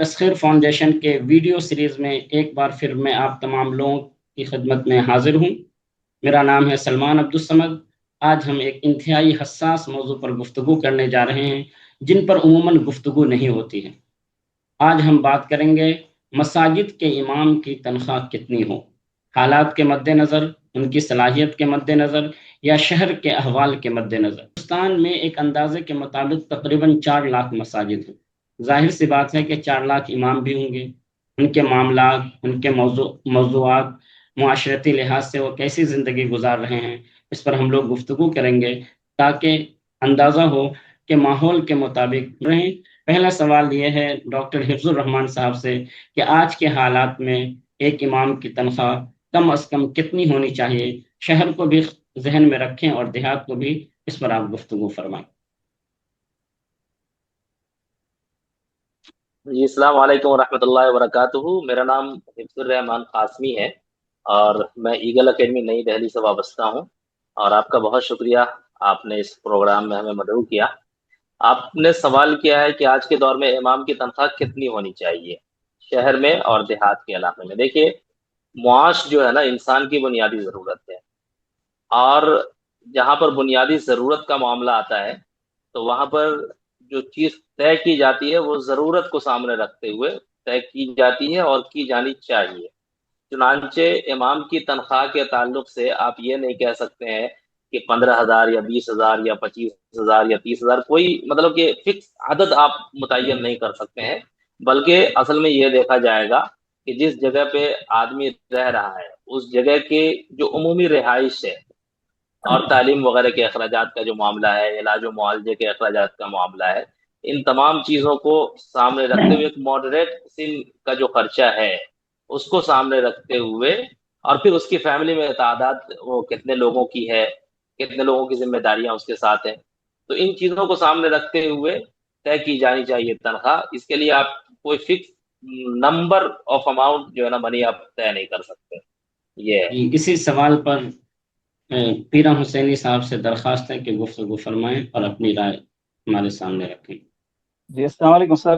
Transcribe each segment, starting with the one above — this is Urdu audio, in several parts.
تسخیر فاؤنڈیشن کے ویڈیو سیریز میں ایک بار پھر میں آپ تمام لوگوں کی خدمت میں حاضر ہوں۔ میرا نام ہے سلمان عبدالصمد۔ آج ہم ایک انتہائی حساس موضوع پر گفتگو کرنے جا رہے ہیں جن پر عموماً گفتگو نہیں ہوتی ہے۔ آج ہم بات کریں گے مساجد کے امام کی تنخواہ کتنی ہو، حالات کے مد نظر، ان کی صلاحیت کے مد نظر یا شہر کے احوال کے مد نظر۔ ہندوستان میں ایک اندازے کے مطابق تقریباً 4 لاکھ مساجد ہیں۔ ظاہر سی بات ہے کہ 4 لاکھ امام بھی ہوں گے۔ ان کے معاملات، ان کے موضوعات، معاشرتی لحاظ سے وہ کیسی زندگی گزار رہے ہیں، اس پر ہم لوگ گفتگو کریں گے تاکہ اندازہ ہو کہ ماحول کے مطابق رہیں۔ پہلا سوال یہ ہے ڈاکٹر حفظ الرحمان صاحب سے کہ آج کے حالات میں ایک امام کی تنخواہ کم از کم کتنی ہونی چاہیے، شہر کو بھی ذہن میں رکھیں اور دیہات کو بھی، اس پر آپ گفتگو فرمائیں۔ جی السلام علیکم ورحمۃ اللہ وبرکاتہ۔ میرا نام حفظ الرحمان قاسمی ہے اور میں ایگل اکیڈمی نئی دہلی سے وابستہ ہوں، اور آپ کا بہت شکریہ، آپ نے اس پروگرام میں ہمیں مدعو کیا۔ آپ نے سوال کیا ہے کہ آج کے دور میں امام کی تنخواہ کتنی ہونی چاہیے، شہر میں اور دیہات کے علاقے میں۔ دیکھیے، معاش جو ہے نا انسان کی بنیادی ضرورت ہے، اور جہاں پر بنیادی ضرورت کا معاملہ آتا ہے تو وہاں پر جو چیز طے کی جاتی ہے وہ ضرورت کو سامنے رکھتے ہوئے طے کی جاتی ہے اور کی جانی چاہیے۔ چنانچہ امام کی تنخواہ کے تعلق سے آپ یہ نہیں کہہ سکتے ہیں کہ 15,000 یا 20,000 یا 25,000 یا 30,000، کوئی مطلب کہ فکس عدد آپ متعین نہیں کر سکتے ہیں، بلکہ اصل میں یہ دیکھا جائے گا کہ جس جگہ پہ آدمی رہ رہا ہے اس جگہ کے جو عمومی رہائش ہے اور تعلیم وغیرہ کے اخراجات کا جو معاملہ ہے، علاج و معالجے کے اخراجات کا معاملہ ہے، ان تمام چیزوں کو سامنے رکھتے ہوئے ایک ماڈریٹ سن کا جو خرچہ ہے اس کو سامنے رکھتے ہوئے، اور پھر اس کی فیملی میں تعداد وہ کتنے لوگوں کی ہے، کتنے لوگوں کی ذمہ داریاں اس کے ساتھ ہیں، تو ان چیزوں کو سامنے رکھتے ہوئے طے کی جانی چاہیے تنخواہ۔ اس کے لیے آپ کوئی فکس نمبر آف اماؤنٹ جو ہے نا منی آپ طے نہیں کر سکتے، یہ ہے۔ اسی سوال پر پیرا حسینی صاحب سے درخواست ہے کہ گفتگو فرمائیں اور اپنی رائے ہمارے سامنے رکھیں۔ جی السلام علیکم سر،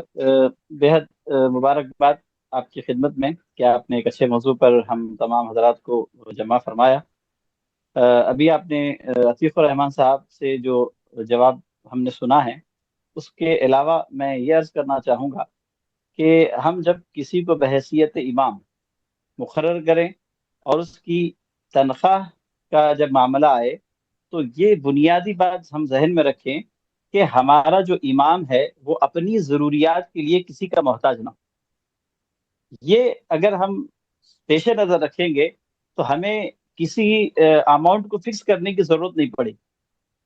بےحد مبارکباد آپ کی خدمت میں کہ آپ نے ایک اچھے موضوع پر ہم تمام حضرات کو جمع فرمایا۔ ابھی آپ نے عطیف الرحمان صاحب سے جو جواب ہم نے سنا ہے، اس کے علاوہ میں یہ عرض کرنا چاہوں گا کہ ہم جب کسی کو بحیثیت امام مقرر کریں اور اس کی تنخواہ کا جب معاملہ آئے تو یہ بنیادی بات ہم ذہن میں رکھیں کہ ہمارا جو امام ہے وہ اپنی ضروریات کے لیے کسی کا محتاج نہ ہو۔ یہ اگر ہم پیش نظر رکھیں گے تو ہمیں کسی اماؤنٹ کو فکس کرنے کی ضرورت نہیں پڑے۔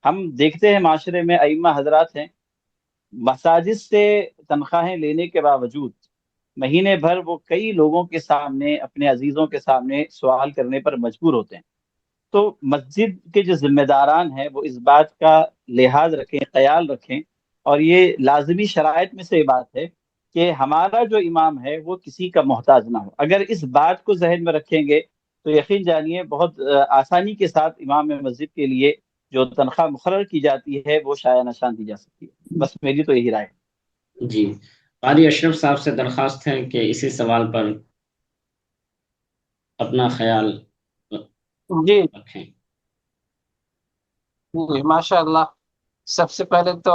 ہم دیکھتے ہیں معاشرے میں ائمہ حضرات ہیں، مساجد سے تنخواہیں لینے کے باوجود مہینے بھر وہ کئی لوگوں کے سامنے، اپنے عزیزوں کے سامنے سوال کرنے پر مجبور ہوتے ہیں۔ تو مسجد کے جو ذمہ داران ہیں وہ اس بات کا لحاظ رکھیں، خیال رکھیں، اور یہ لازمی شرائط میں سے یہ بات ہے کہ ہمارا جو امام ہے وہ کسی کا محتاج نہ ہو۔ اگر اس بات کو ذہن میں رکھیں گے تو یقین جانیے بہت آسانی کے ساتھ امام مسجد کے لیے جو تنخواہ مقرر کی جاتی ہے وہ شایع نشان دی جا سکتی ہے۔ بس میری تو یہی رائے ہے۔ جی، قاری اشرف صاحب سے درخواست ہے کہ اسی سوال پر اپنا خیال جی رکھیں۔ جی ماشاء اللہ، سب سے پہلے تو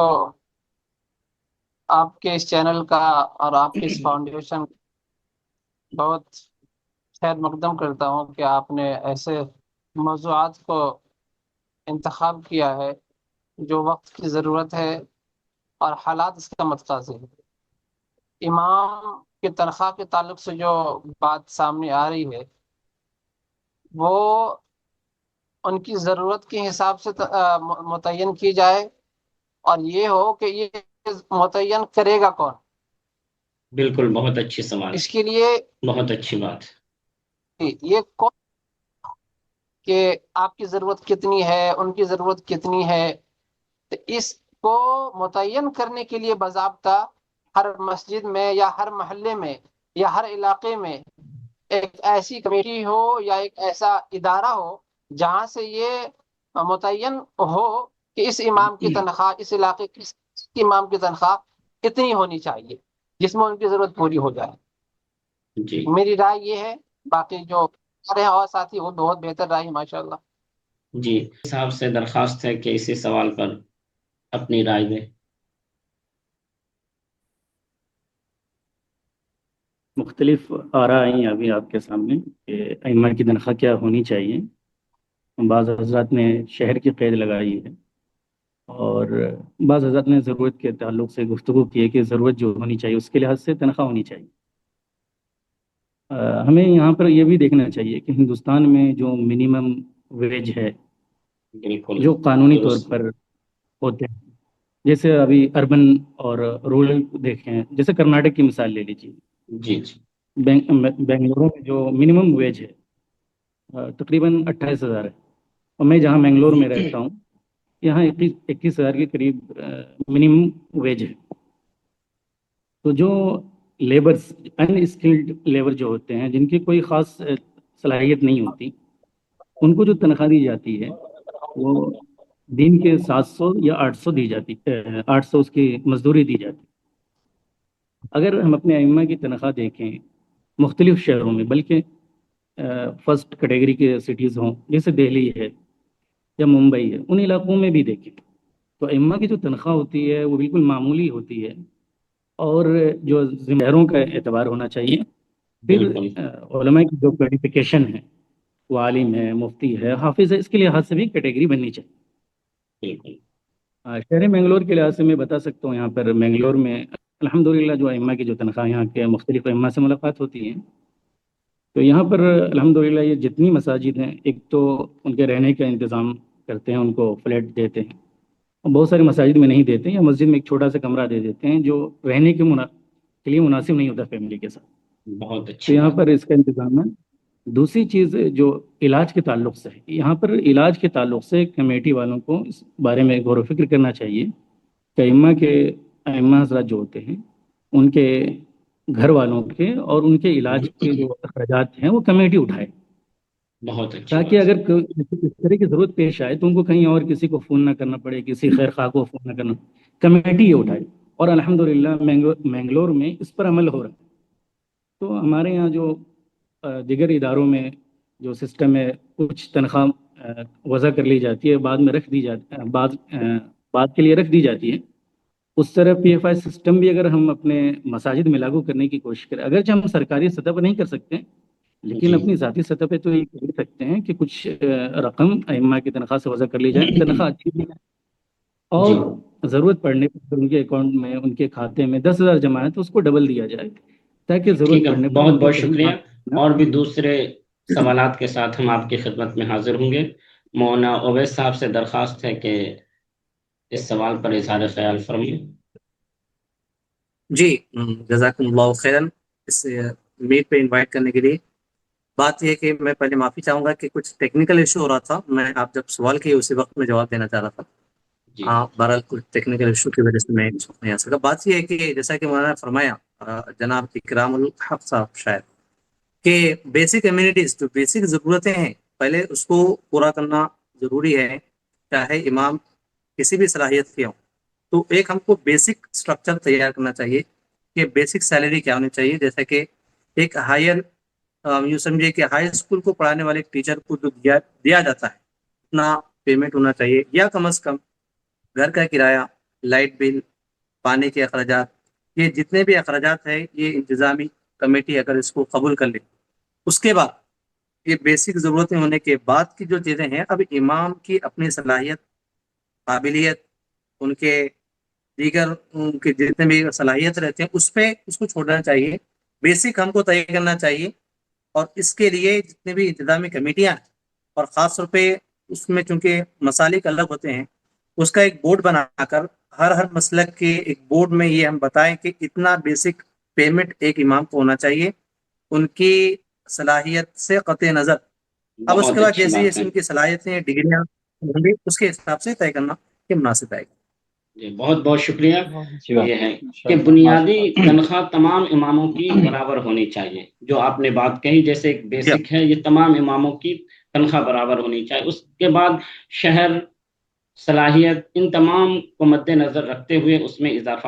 آپ کے اس چینل کا اور آپ کے اس فاؤنڈیشن بہت خیر مقدم کرتا ہوں کہ آپ نے ایسے موضوعات کو انتخاب کیا ہے جو وقت کی ضرورت ہے اور حالات اس کا متقاضی ہے۔ امام کے تنخواہ کے تعلق سے جو بات سامنے آ رہی ہے وہ ان کی ضرورت کے حساب سے متعین کی جائے، اور یہ ہو کہ یہ متعین کرے گا کون۔ بالکل، بہت اچھی سوال، اس کے لیے بہت اچھی بات۔ یہ کون کہ آپ کی ضرورت کتنی ہے، ان کی ضرورت کتنی ہے، تو اس کو متعین کرنے کے لیے باضابطہ ہر مسجد میں یا ہر محلے میں یا ہر علاقے میں ایک ایسی کمیٹی ہو یا ایک ایسا ادارہ ہو جہاں سے یہ متعین ہو کہ اس امام کی تنخواہ، اس علاقے کی امام کی تنخواہ اتنی ہونی چاہیے، جس میں ان کی ضرورت پوری ہو جائے. جی میری رائے یہ ہے. باقی جو ہمارے اور ساتھی وہ بہت بہتر رائے ماشاءاللہ. جی صاحب سے درخواست ہے کہ اسی سوال پر اپنی رائے دیں. مختلف آراء آئی ابھی آپ کے سامنے کہ ائمہ کی تنخواہ کیا ہونی چاہیے. بعض حضرات نے شہر کی قید لگائی ہے اور بعض حضرات نے ضرورت کے تعلق سے گفتگو کی ہے کہ ضرورت جو ہونی چاہیے اس کے لحاظ سے تنخواہ ہونی چاہیے. ہمیں یہاں پر یہ بھی دیکھنا چاہیے کہ ہندوستان میں جو منیمم ویج ہے بالکل جو قانونی طور درست. پر ہوتے ہیں، جیسے ابھی اربن اور رورل دیکھیں، جیسے کرناٹک کی مثال لے لیجیے. جی جی بنگلورو میں جو منیمم ویج ہے تقریباً 28,000 ہے، اور میں جہاں بنگلور میں رہتا ہوں یہاں 21,000 کے قریب منیمم ویج ہے. تو جو لیبرز ان اسکلڈ لیبر جو ہوتے ہیں، جن کی کوئی خاص صلاحیت نہیں ہوتی، ان کو جو تنخواہ دی جاتی ہے وہ دن کے 700 یا 800 دی جاتی، 800 اس کی مزدوری دی جاتی. اگر ہم اپنے ائمہ کی تنخواہ دیکھیں مختلف شہروں میں، بلکہ فرسٹ کیٹیگری کے سٹیز ہوں جیسے دہلی ہے یا ممبئی ہے، ان علاقوں میں بھی دیکھیں تو ائمہ کی جو تنخواہ ہوتی ہے وہ بالکل معمولی ہوتی ہے. اور جو شہروں کا اعتبار ہونا چاہیے. پھر بالکل علماء کی جو کوالیفیکیشن ہے، وہ عالم ہے، مفتی ہے، حافظ ہے، اس کے لحاظ سے بھی کیٹیگری بننی چاہیے. بالکل شہر منگلور کے لحاظ سے میں بتا سکتا ہوں، یہاں پر منگلور میں الحمدللہ جو ائمہ کی جو تنخواہ یہاں کے مختلف ائمہ سے ملاقات ہوتی ہیں، تو یہاں پر الحمدللہ یہ جتنی مساجد ہیں، ایک تو ان کے رہنے کا انتظام کرتے ہیں، ان کو فلیٹ دیتے ہیں. بہت ساری مساجد میں نہیں دیتے ہیں، یا مسجد میں ایک چھوٹا سا کمرہ دے دیتے ہیں جو رہنے کے لیے مناسب نہیں ہوتا فیملی کے ساتھ. بہت تو اچھی یہاں بات. پر اس کا انتظام ہے. دوسری چیز جو علاج کے تعلق سے ہے، یہاں پر علاج کے تعلق سے کمیٹی والوں کو اس بارے میں غور و فکر کرنا چاہیے کہ ائمہ حضرات جو ہوتے ہیں ان کے گھر والوں کے اور ان کے علاج کے جو اخراجات ہیں وہ کمیٹی اٹھائے، بہت اچھی تاکہ بات. اگر اس طرح کی ضرورت پیش آئے تو ان کو کہیں اور کسی کو فون نہ کرنا پڑے، کسی خیر خواہ کو فون نہ کرنا، کمیٹی یہ اٹھائے. اور الحمدللہ منگلور میں اس پر عمل ہو رہا ہے. تو ہمارے یہاں جو دیگر اداروں میں جو سسٹم ہے، کچھ تنخواہ وضع کر لی جاتی ہے، بعد میں رکھ دی جاتی ہے، بعد کے لیے رکھ دی جاتی ہے. اس طرح پی ایف آئی سسٹم بھی اگر ہم اپنے مساجد میں لاگو کرنے کی کوشش کریں، اگرچہ ہم سرکاری سطح پر نہیں کر سکتے، لیکن جی اپنی ذاتی سطح پہ تو یہ کر سکتے ہیں کہ کچھ رقم ائمہ کی تنخواہ سے وضع کر لی جائے، تنخواہ اچھی دی جائے، جی اور ضرورت پڑنے پر ان کے اکاؤنٹ میں، ان کے کھاتے میں 10,000 جمع ہے تو اس کو ڈبل دیا جائے، تاکہ ٹھیک ضرورت ہے. پڑنے پر ان بہت کو بہت کہیں شکریہ. مانگنا اور بھی دوسرے سوالات کے ساتھ ہم آپ کی خدمت میں حاضر ہوں گے. مولانا اویس صاحب سے درخواست ہے کہ اس سوال پر اظہار خیال فرمائیں. جی، جزاکم اللہ خیرن اس میٹ پہ انوائٹ کرنے کے لیے. بات یہ ہے کہ میں پہلے معافی چاہوں گا کہ کچھ ٹیکنیکل ایشو ہو رہا تھا. میں آپ جب سوال کیے اسی وقت میں جواب دینا چاہ رہا تھا. جی بہرحال کچھ ٹیکنیکل ایشو کی وجہ سے میں اس وقت نہیں آ سکا. بات یہ ہے کہ جیسا کہ مولانا نے فرمایا، جناب اکرام الحق صاحب شاید، کہ بیسک امیونٹیز جو بیسک ضرورتیں ہیں پہلے اس کو پورا کرنا ضروری ہے، چاہے امام کسی بھی صلاحیت کے ہوں. تو ایک ہم کو بیسک سٹرکچر تیار کرنا چاہیے کہ بیسک سیلری کیا ہونی چاہیے. جیسا کہ ایک ہائر یوں سمجھے کہ ہائی اسکول کو پڑھانے والے ٹیچر کو جو دیا جاتا ہے اتنا پیمنٹ ہونا چاہیے، یا کم از کم گھر کا کرایہ، لائٹ بل، پانی کے اخراجات، یہ جتنے بھی اخراجات ہیں یہ انتظامی کمیٹی اگر اس کو قبول کر لے، اس کے بعد یہ بیسک ضرورتیں ہونے کے بعد کی جو چیزیں ہیں، اب امام کی اپنی صلاحیت، قابلیت، ان کے دیگر ان کے جتنے بھی صلاحیت رہتے ہیں اس کو چھوڑنا چاہیے. بیسک ہم کو طے کرنا چاہیے، اور اس کے لیے جتنے بھی انتظامی کمیٹیاں ہیں، اور خاص طور پہ اس میں چونکہ مسالک الگ ہوتے ہیں، اس کا ایک بورڈ بنا کر ہر مسلک کے ایک بورڈ میں یہ ہم بتائیں کہ اتنا بیسک پیمنٹ ایک امام کو ہونا چاہیے ان کی صلاحیت سے قطع نظر. اب اس کے بہت بعد اچھی جیسے بات جیسے ہے. ان کی صلاحیتیں، ڈگریاں ہوں گی، اس کے حساب سے طے کرنا کہ مناسب آئے گا. جی بہت بہت شکریہ. بہت اچھی بات یہ ہے ماشاء کہ اللہ، بنیادی ماشاء اللہ. تنخواہ تمام اماموں کی برابر ہونی چاہیے. جو آپ نے بات کہی جیسے ایک جی بیسک ہے، یہ تمام اماموں کی تنخواہ برابر ہونی چاہیے. اس کے بعد شہر، صلاحیت، ان تمام کو مد نظر رکھتے ہوئے اس میں اضافہ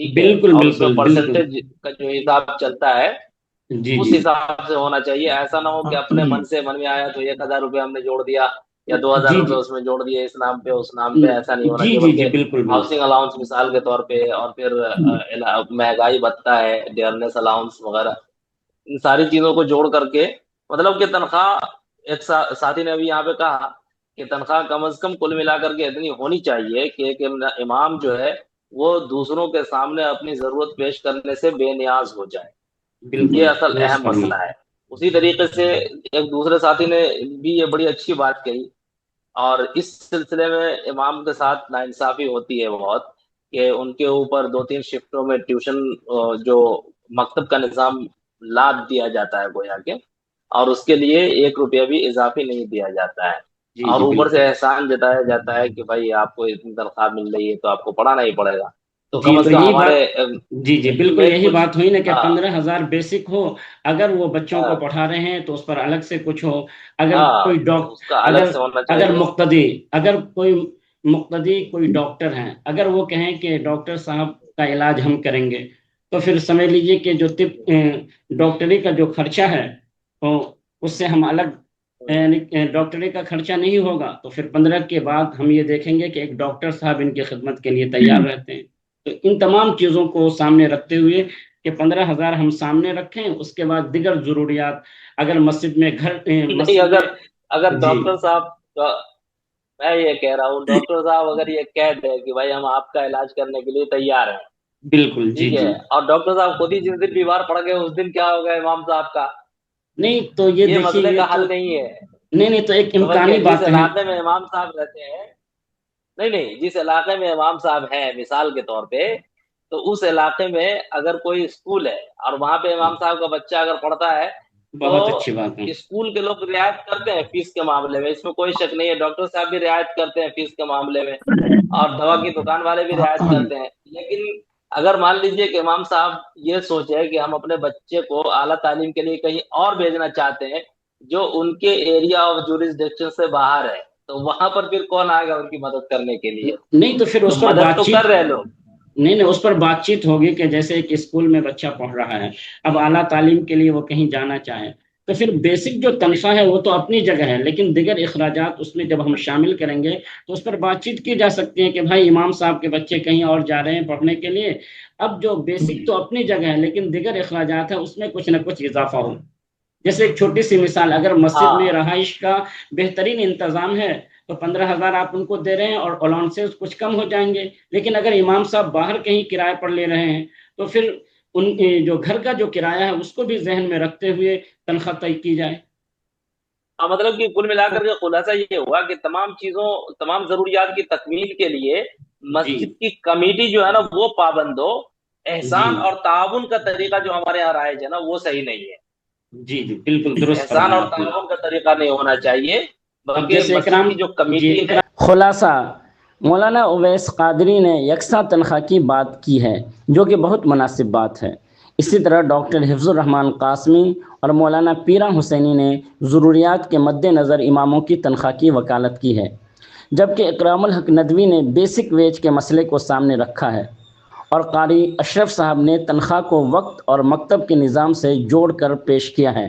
ٹھیک ہے، بالکل اور اس میں بالکل بالکل پرسنٹیج کا جو حساب چلتا ہے جی اس جی حساب سے ہونا چاہیے. ایسا نہ ہو کہ اپنے من سے من میں آیا تو 1,000 روپے ہم نے جوڑ دیا یا 2,000 جی روپے جی اس میں جوڑ دیے، اس نام پہ اس نام پہ. ایسا نہیں ہونا جی چاہیے، جی جی بلکہ بالکل بالکل ہاؤسنگ الاؤنس مثال کے طور پہ، اور پھر مہنگائی بھتہ ہے، ڈیئرنیس الاؤنس وغیرہ، ان ساری چیزوں کو جوڑ کر کے مطلب کہ تنخواہ، ایک ساتھی نے ابھی یہاں پہ کہا کہ تنخواہ کم از کم کل ملا کر کے اتنی ہونی چاہیے کہ ایک امام جو ہے وہ دوسروں کے سامنے اپنی ضرورت پیش کرنے سے بے نیاز ہو جائے. بالکل یہ اصل درست اہم فرمایا. مسئلہ ہے. اسی طریقے سے ایک دوسرے ساتھی نے بھی یہ بڑی اچھی بات کہی، اور اس سلسلے میں امام کے ساتھ ناانصافی ہوتی ہے بہت، کہ ان کے اوپر 2-3 شفٹوں میں ٹیوشن جو مکتب کا نظام لاد دیا جاتا ہے گویا کہ، اور اس کے لیے 1 روپیہ بھی اضافی نہیں دیا جاتا ہے، جی اور جی اوپر سے بالکل. احسان جتایا جاتا ہے کہ بھائی آپ کو اتنی تنخواہ مل رہی ہے تو آپ کو پڑھانا ہی پڑے گا. تو جی کم از تو کم یہی بات. ہمارے جی جی ملک بالکل میں یہی کچھ بات ہوئی نا کہ ہاں 15,000 بیسک ہو، اگر وہ بچوں کو ہاں پڑھا رہے ہیں تو اس پر الگ سے کچھ ہو. اگر ہاں کوئی تو اس کا الگ اگر سے ہونا اگر چاہیے. مقتدی اگر کوئی مقتدی کوئی ڈاکٹر ہیں، اگر وہ کہیں کہ ڈاکٹر صاحب کا علاج ہم کریں گے، تو پھر سمجھ لیجئے کہ جو ڈاکٹری کا جو خرچہ ہے وہ اس سے ہم الگ، یعنی ڈاکٹری کا خرچہ نہیں ہوگا. تو پھر 15 کے بعد ہم یہ دیکھیں گے کہ ایک ڈاکٹر صاحب ان کی خدمت کے لیے تیار رہتے ہیں. تو ان تمام چیزوں کو سامنے رکھتے ہوئے کہ 15,000 ہم سامنے رکھیں، اس کے بعد دیگر ضروریات، اگر مسجد میں نہیں، مسجد میں. اگر جی ڈاکٹر صاحب میں یہ کہہ رہا ہوں، ڈاکٹر صاحب اگر یہ کہہ دیں کہ بھائی ہم آپ کا علاج کرنے کے لیے تیار ہیں، بالکل. جی ٹھیک ہے، جی اور ڈاکٹر صاحب خود ہی جس دن بیمار پڑ گئے اس دن کیا ہوگا امام صاحب کا؟ نہیں تو یہ یہ دیکھیے، مسئلے یہ کا تو حل نہیں ہے. نہیں تو ایک بلکہ امکانی جس بات ہے. علاقے میں امام صاحب رہتے ہیں، نہیں جس علاقے میں امام صاحب ہیں مثال کے طور پہ، تو اس علاقے میں اگر کوئی اسکول ہے اور وہاں پہ امام صاحب کا بچہ اگر پڑھتا ہے تو بہت اچھی بات ہے. اسکول کے لوگ رعایت کرتے ہیں فیس کے معاملے میں، اس میں کوئی شک نہیں ہے. ڈاکٹر صاحب بھی رعایت کرتے ہیں فیس کے معاملے میں، اور دوا کی دکان والے بھی رعایت کرتے ہیں. لیکن اگر مان لیجئے کہ امام صاحب یہ سوچے کہ ہم اپنے بچے کو اعلیٰ تعلیم کے لیے کہیں اور بھیجنا چاہتے ہیں جو ان کے ایریا آف جورسڈکشن سے باہر ہے، تو وہاں پر پھر کون آئے گا ان کی مدد کرنے کے لیے؟ نہیں تو پھر تو اس پر مدد بات تو کر چیت. رہے لوگ. نہیں اس پر بات چیت ہوگی کہ جیسے ایک اسکول میں بچہ پڑھ رہا ہے، اب اعلیٰ تعلیم کے لیے وہ کہیں جانا چاہے، تو پھر بیسک جو تنخواہ ہے وہ تو اپنی جگہ ہے، لیکن دیگر اخراجات اس میں جب ہم شامل کریں گے تو اس پر بات چیت کی جا سکتی ہے کہ بھائی امام صاحب کے بچے کہیں اور جا رہے ہیں پڑھنے کے لیے، اب جو بیسک تو اپنی جگہ ہے لیکن دیگر اخراجات ہے اس میں کچھ نہ کچھ اضافہ ہو. جیسے ایک چھوٹی سی مثال، اگر مسجد ہاں میں رہائش کا بہترین انتظام ہے تو 15,000 آپ ان کو دے رہے ہیں اور الاؤنسز کچھ کم ہو جائیں گے. لیکن اگر امام صاحب باہر کہیں کرائے پر لے رہے ہیں تو پھر ان جو گھر کا جو کرایہ ہے اس کو بھی ذہن میں رکھتے ہوئے تنخواہ طے کی جائے. مطلب کہ کل ملا کر کے خلاصہ یہ ہوا کہ تمام ضروریات کی تکمیل کے لیے جی مسجد کی کمیٹی جو ہے نا وہ پابند ہو. جی احسان اور تعاون کا طریقہ جو ہمارے یہاں رائج ہے نا وہ صحیح نہیں ہے. جی جی بالکل درست احسان فرمایا اور آپ نے. تعاون کا طریقہ نہیں ہونا چاہیے، اب بلکہ جیسے مسجد اکرام. کی جو جی کمیٹی ہے. خلاصہ، مولانا اویس قادری نے یکساں تنخواہ کی بات کی ہے جو کہ بہت مناسب بات ہے. اسی طرح ڈاکٹر حفظ الرحمان قاسمی اور مولانا پیرا حسینی نے ضروریات کے مد نظر اماموں کی تنخواہ کی وکالت کی ہے، جبکہ اکرام الحق ندوی نے بیسک ویج کے مسئلے کو سامنے رکھا ہے، اور قاری اشرف صاحب نے تنخواہ کو وقت اور مکتب کے نظام سے جوڑ کر پیش کیا ہے.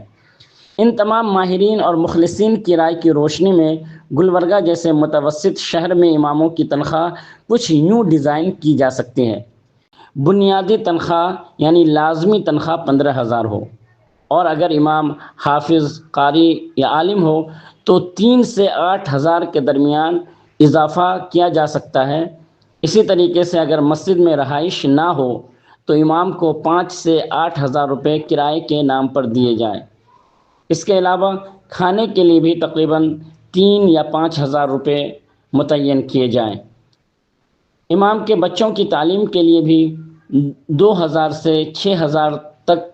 ان تمام ماہرین اور مخلصین کی رائے کی روشنی میں گلبرگہ جیسے متوسط شہر میں اماموں کی تنخواہ کچھ یوں ڈیزائن کی جا سکتی ہیں. بنیادی تنخواہ یعنی لازمی تنخواہ 15,000 ہو، اور اگر امام حافظ، قاری یا عالم ہو تو 3 سے 8,000 کے درمیان اضافہ کیا جا سکتا ہے. اسی طریقے سے اگر مسجد میں رہائش نہ ہو تو امام کو 5 سے 8,000 روپے کرائے کے نام پر دیے جائیں. اس کے علاوہ کھانے کے لیے بھی تقریباً 3 یا 5,000 روپے متعین کیے جائیں. امام کے بچوں کی تعلیم کے لیے بھی 2,000 سے 6,000 تک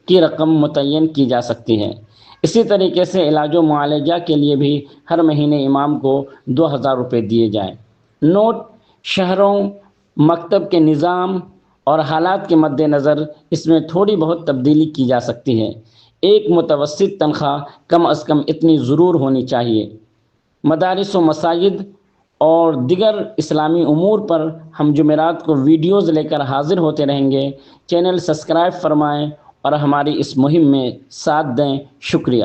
کی رقم متعین کی جا سکتی ہے. اسی طریقے سے علاج و معالجہ کے لیے بھی ہر مہینے امام کو 2,000 روپے دیے جائیں. نوٹ: شہروں، مکتب کے نظام اور حالات کے مد نظر اس میں تھوڑی بہت تبدیلی کی جا سکتی ہے. ایک متوسط تنخواہ کم از کم اتنی ضرور ہونی چاہیے. مدارس و مساجد اور دیگر اسلامی امور پر ہم جمعرات کو ویڈیوز لے کر حاضر ہوتے رہیں گے۔ چینل سبسکرائب فرمائیں اور ہماری اس مہم میں ساتھ دیں۔ شکریہ۔